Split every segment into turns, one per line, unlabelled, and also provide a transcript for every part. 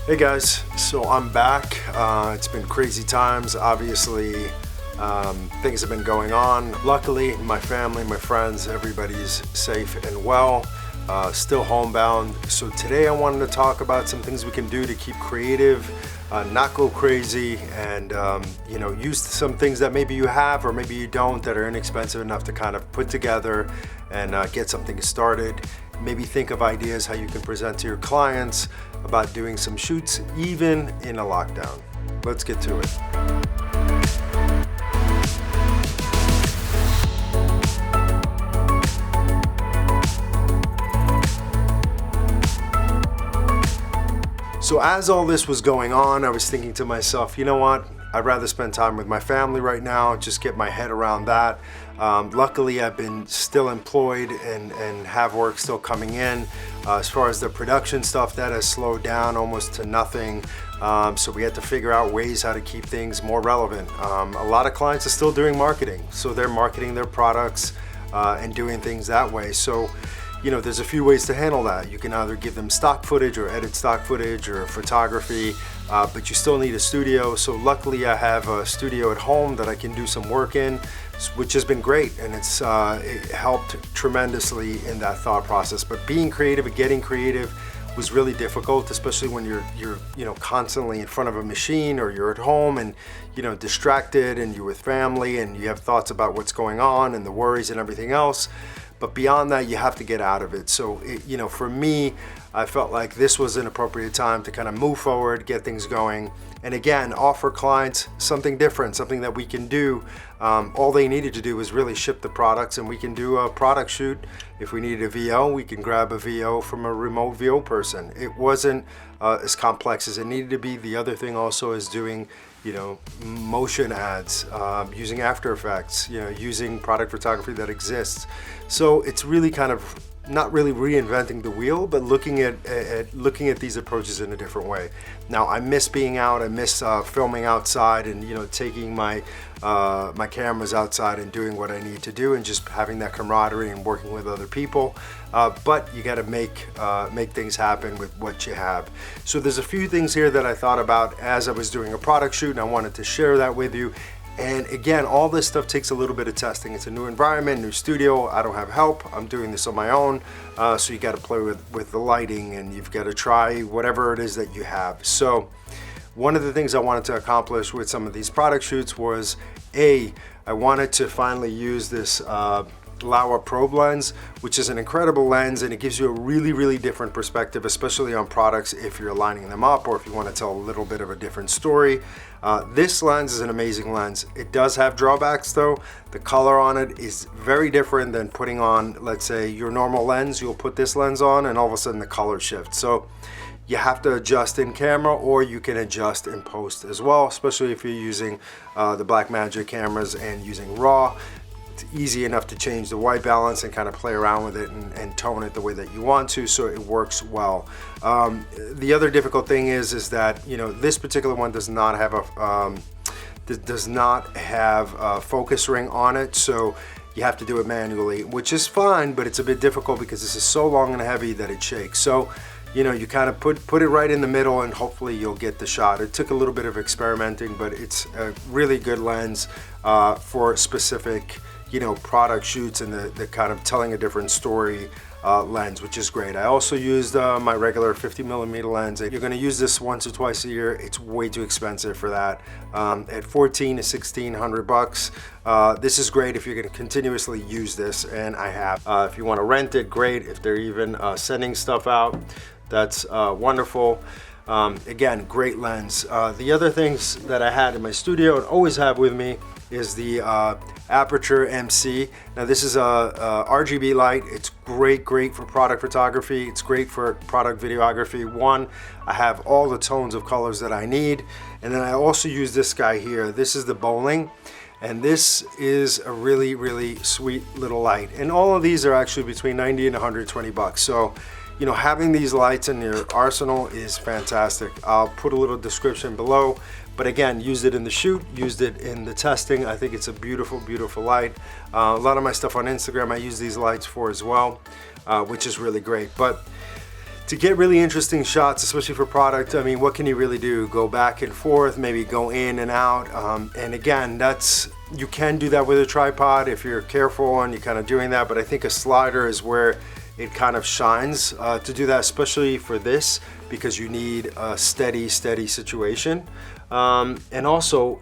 Hey guys, so I'm back. It's been crazy times. Obviously, things have been going on. Luckily, my family, my friends, everybody's safe and well, still homebound. So today I wanted to talk about some things we can do to keep creative, not go crazy, and use some things that maybe you have or maybe you don't that are inexpensive enough to kind of put together and get something started. Maybe think of ideas how you can present to your clients about doing some shoots even in a lockdown. Let's get to it. So as all this was going on, I was thinking to myself, you know what? I'd rather spend time with my family right now, just get my head around that. Luckily, I've been still employed and have work still coming in. As far as the production stuff, that has slowed down almost to nothing. So we had to figure out ways how to keep things more relevant. A lot of clients are still doing marketing, so they're marketing their products and doing things that way. So, there's a few ways to handle that. You can either give them stock footage or edit stock footage or photography, but you still need a studio. So luckily I have a studio at home that I can do some work in, which has been great, and it helped tremendously in that thought process. But being creative and getting creative was really difficult, especially when you're constantly in front of a machine, or you're at home and distracted, and you're with family and you have thoughts about what's going on and the worries and everything else. But beyond that, you have to get out of it. So, for me, I felt like this was an appropriate time to kind of move forward, get things going, and again, offer clients something different, something that we can do. All they needed to do was really ship the products, and we can do a product shoot. If we needed a VO, we can grab a VO from a remote VO person. It wasn't as complex as it needed to be. The other thing also is doing motion ads, using After Effects, using product photography that exists. So it's really kind of not really reinventing the wheel, but looking at these approaches in a different way. Now, I miss being out. I miss filming outside and taking my cameras outside and doing what I need to do and just having that camaraderie and working with other people. But you got to make things happen with what you have. So there's a few things here that I thought about as I was doing a product shoot, and I wanted to share that with you. And again, all this stuff takes a little bit of testing. It's a new environment, new studio. I don't have help. I'm doing this on my own. So you got to play with the lighting, and you've got to try whatever it is that you have. So one of the things I wanted to accomplish with some of these product shoots was, I wanted to finally use this Laowa probe lens, which is an incredible lens, and it gives you a really, really different perspective, especially on products if you're lining them up or if you want to tell a little bit of a different story. This lens is an amazing lens. It does have drawbacks though. The color on it is very different than putting on, let's say, your normal lens. You'll put this lens on and all of a sudden the color shifts. So you have to adjust in camera, or you can adjust in post as well, especially if you're using the Blackmagic cameras and using RAW. It's easy enough to change the white balance and kind of play around with it and tone it the way that you want to, so it works well. The other difficult thing is that this particular one does not have a focus ring on it, so you have to do it manually, which is fine, but it's a bit difficult because this is so long and heavy that it shakes. So you kind of put it right in the middle, and hopefully you'll get the shot. It took a little bit of experimenting, but it's a really good lens for specific product shoots and the kind of telling a different story lens, which is great. I also used my regular 50mm lens. You're going to use this once or twice a year. It's way too expensive for that. At $1,400 to $1,600. This is great if you're going to continuously use this, and I have. If you want to rent it, great. If they're even sending stuff out, that's wonderful. Again, great lens. The other things that I had in my studio and always have with me is the Aputure MC. Now this is a RGB light. It's great for product photography. It's great for product videography. One, I have all the tones of colors that I need, and then I also use this guy here. This is the BOLING, and this is a really, really sweet little light. And all of these are actually between 90 and 120 bucks. So having these lights in your arsenal is fantastic. I'll put a little description below, but again, used it in the shoot, used it in the testing. I think it's a beautiful, beautiful light. A lot of my stuff on Instagram I use these lights for as well, which is really great. But To get really interesting shots, especially for product, I mean, what can you really do? Go back and forth, maybe go in and out. And again, you can do that with a tripod if you're careful and you're kind of doing that, but I think a slider is where it kind of shines to do that, especially for this, because you need a steady situation. And also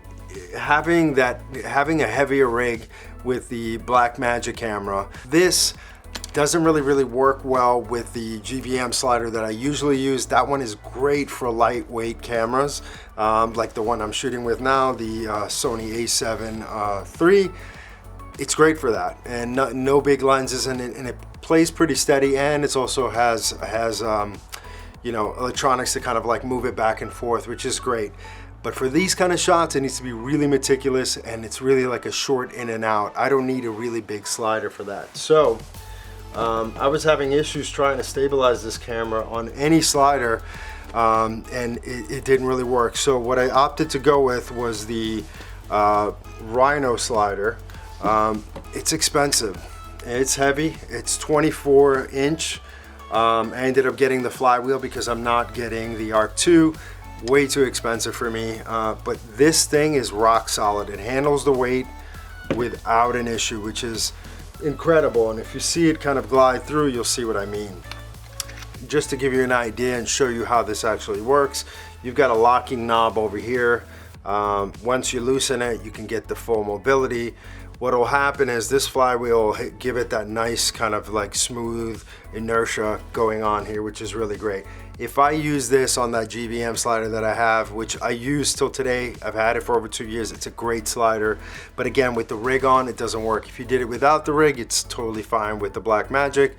having a heavier rig with the Blackmagic camera. This doesn't really work well with the GVM slider that I usually use. That one is great for lightweight cameras, like the one I'm shooting with now, the Sony A7 III. It's great for that, and no big lenses, and it plays pretty steady, and it also has you know, electronics to kind of like move it back and forth, which is great. But for these kind of shots, it needs to be really meticulous, and it's really like a short in and out. I don't need a really big slider for that. So I was having issues trying to stabilize this camera on any slider, and it didn't really work. So what I opted to go with was the Rhino slider. It's expensive, it's heavy, it's 24 inch. I ended up getting the flywheel because I'm not getting the Arc 2. Way too expensive for me, but this thing is rock solid. It handles the weight without an issue, which is incredible. And if you see it kind of glide through, you'll see what I mean. Just to give you an idea and show you how this actually works, you've got a locking knob over here. Once you loosen it, you can get the full mobility. What will happen is this flywheel will give it that nice kind of like smooth inertia going on here, which is really great. If I use this on that GVM slider that I have, which I use till today, I've had it for over 2 years, it's a great slider. But again, with the rig on, it doesn't work. If you did it without the rig, it's totally fine with the Blackmagic.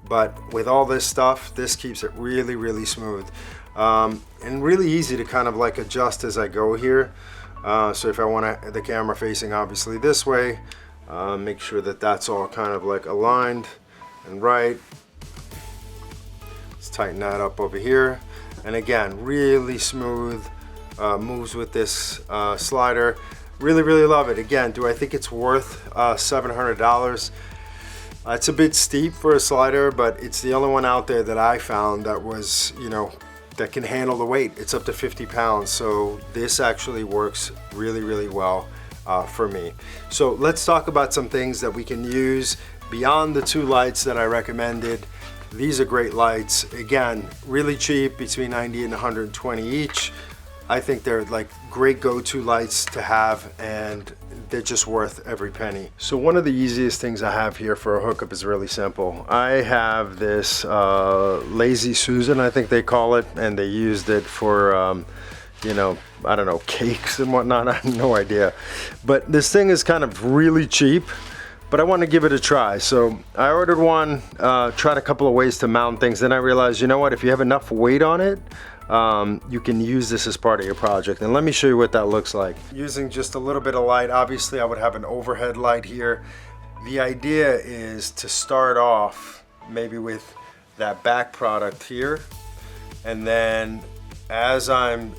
But with all this stuff, this keeps it really smooth. And really easy to kind of like adjust as I go here. So if I want the camera facing obviously this way, make sure that that's all kind of like aligned and right. Let's tighten that up over here. And again, really smooth moves with this slider. Really love it. Again, do I think it's worth $700? It's a bit steep for a slider, but it's the only one out there that I found that was, you know, that can handle the weight. It's up to 50 pounds, so this actually works really well for me. So let's talk about some things that we can use beyond the 2 lights that I recommended. These are great lights. Again, really cheap, between 90 and 120 each. I think they're like great go-to lights to have, and they're just worth every penny. So one of the easiest things I have here for a hookup is really simple. I have this Lazy Susan, I think they call it, and they used it for you know, I don't know, cakes and whatnot. I have no idea. But this thing is kind of really cheap, but I want to give it a try. So I ordered one, tried a couple of ways to mount things, then I realized, you know what, if you have enough weight on it, you can use this as part of your project. And let me show you what that looks like. Using just a little bit of light, obviously I would have an overhead light here. The idea is to start off maybe with that back product here, and then as I'm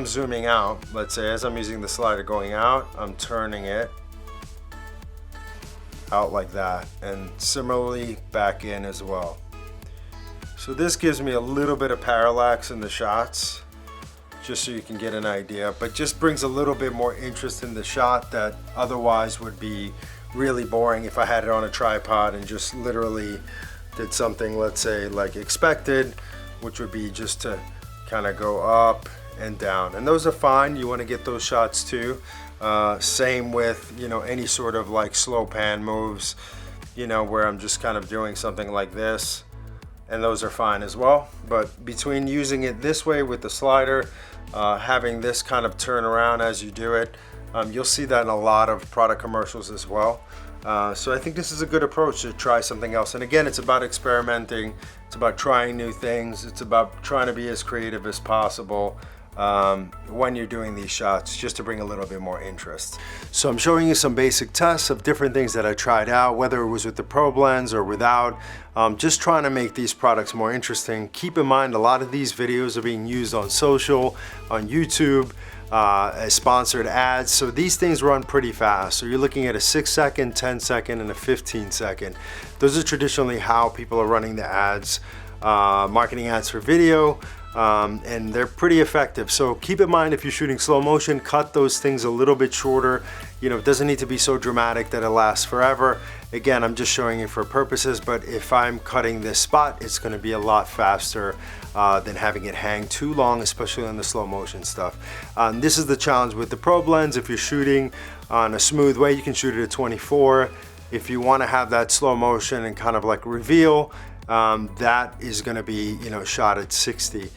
zooming out, let's say as I'm using the slider going out, I'm turning it out like that, and similarly back in as well. So this gives me a little bit of parallax in the shots, just so you can get an idea, but just brings a little bit more interest in the shot that otherwise would be really boring if I had it on a tripod and just literally did something, let's say like expected, which would be just to kind of go up and down. And those are fine, you want to get those shots too. Same with, you know, any sort of like slow pan moves, you know, where I'm just kind of doing something like this, and those are fine as well. But between using it this way with the slider, having this kind of turn around as you do it, you'll see that in a lot of product commercials as well. So I think this is a good approach to try something else. And again, it's about experimenting, it's about trying new things, it's about trying to be as creative as possible when you're doing these shots, just to bring a little bit more interest. So I'm showing you some basic tests of different things that I tried out, whether it was with the probe lens or without, just trying to make these products more interesting. Keep in mind, a lot of these videos are being used on social, on YouTube, as sponsored ads, so these things run pretty fast. So you're looking at a 6-second, 10-second, and a 15-second. Those are traditionally how people are running the ads marketing ads for video. And they're pretty effective. So keep in mind, if you're shooting slow motion, cut those things a little bit shorter. You know, it doesn't need to be so dramatic that it lasts forever. Again, I'm just showing you for purposes, but if I'm cutting this spot, it's going to be a lot faster than having it hang too long, especially on the slow motion stuff. This is the challenge with the probe lens. If you're shooting on a smooth way, you can shoot it at 24. If you want to have that slow motion and kind of like reveal, that is going to be, you know, shot at 60,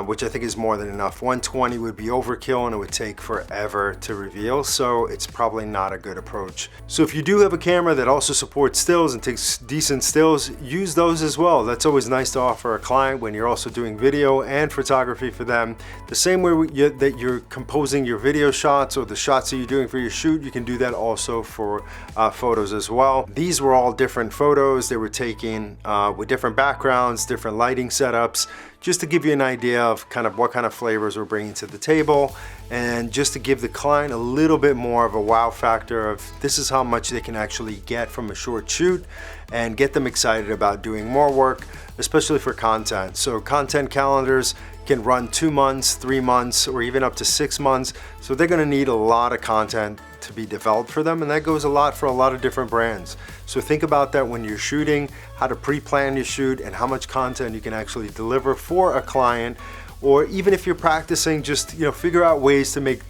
which I think is more than enough. 120 would be overkill and it would take forever to reveal, so it's probably not a good approach. So if you do have a camera that also supports stills and takes decent stills, use those as well. That's always nice to offer a client when you're also doing video and photography for them. The same way that you're composing your video shots or the shots that you're doing for your shoot, you can do that also for photos as well. These were all different photos. They were taken with different backgrounds, different lighting setups, just to give you an idea of kind of what kind of flavors we're bringing to the table, and just to give the client a little bit more of a wow factor of this is how much they can actually get from a short shoot, and get them excited about doing more work, especially for content. So content calendars can run 2 months, 3 months, or even up to 6 months. So they're gonna need a lot of content to be developed for them, and that goes a lot for a lot of different brands. So think about that when you're shooting, how to pre-plan your shoot and how much content you can actually deliver for a client. Or even if you're practicing, just, you know, figure out ways to make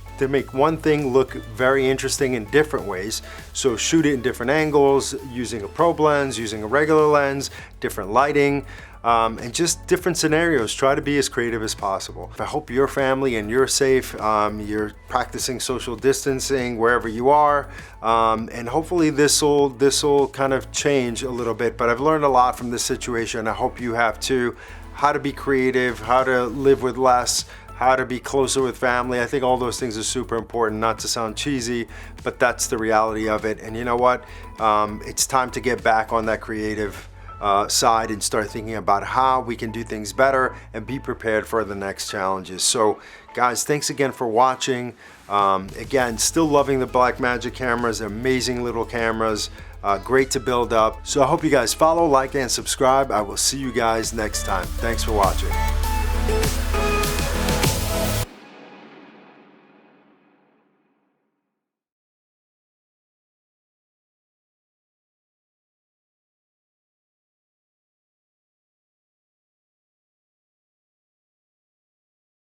one thing look very interesting in different ways. So shoot it in different angles, using a probe lens, using a regular lens, different lighting, and just different scenarios. Try to be as creative as possible. I hope your family and you're safe. You're practicing social distancing wherever you are, and hopefully this will kind of change a little bit. But I've learned a lot from this situation. I hope you have too. How to be creative, how to live with less, how to be closer with family. I think all those things are super important, not to sound cheesy, but that's the reality of it. And you know what? It's time to get back on that creative side and start thinking about how we can do things better and be prepared for the next challenges. So guys, thanks again for watching. Again, still loving the Blackmagic cameras, amazing little cameras, great to build up. So I hope you guys follow, like, and subscribe. I will see you guys next time. Thanks for watching.